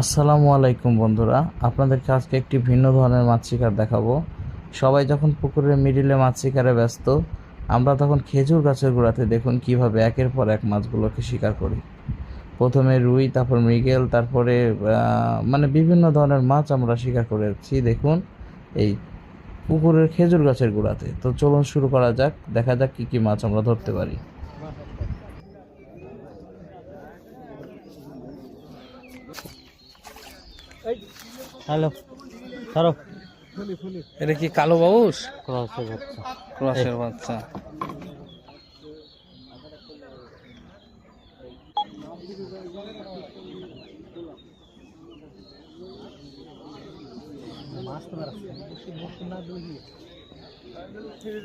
আসসালামু আলাইকুম বন্ধুরা, আপনাদেরকে আজকে একটি ভিন্ন ধরনের মাছ শিকার দেখাবো। সবাই যখন পুকুরের মিডিলে মাছ শিকারে ব্যস্ত, আমরা তখন খেজুর গাছের গোড়াতে দেখুন কিভাবে একের পর এক মাছগুলোকে শিকার করি। প্রথমে রুই, তারপর মৃগেল, তারপরে বিভিন্ন ধরনের মাছ আমরা শিকার করেছি দেখুন এই পুকুরের খেজুর গাছের গোড়াতে। তো চলুন শুরু করা যাক, দেখা যাক কি কি মাছ আমরা ধরতে পারি। হ্যালো ধরো। এটা কি কালো বাউস? ক্রসের বাচ্চা। ক্রসের বাচ্চা।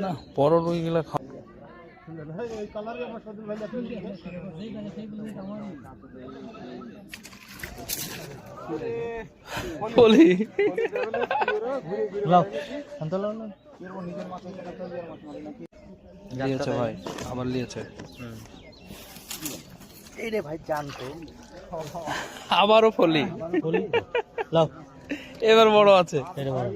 না বড় রুই গুলা বলি লিয়েছে ভাই, আবার লিয়েছে। এই রে ভাই জানতো আবারও ফলি। লাও এবার বড় আছে। এটা বড়।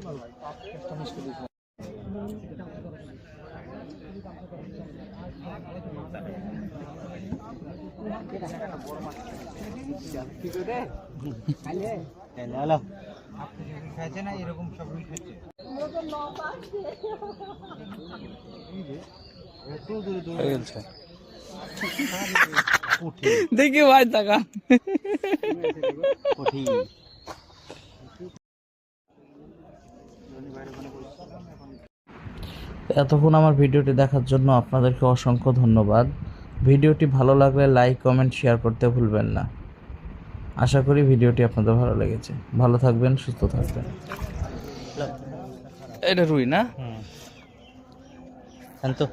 হ্যালো খাইছে না এরকম সব রুই খাইছে। দেখি ভাই টাকা এতক্ষণ আমার ভিডিওটি দেখার জন্য আপনাদেরকে অসংখ্য ধন্যবাদ। ভিডিওটি ভালো লাগলে লাইক, কমেন্ট, শেয়ার করতে ভুলবেন না। আশা করি ভিডিওটি আপনাদের ভালো লেগেছে। ভালো থাকবেন, সুস্থ থাকবেন। এটা রুই না? তো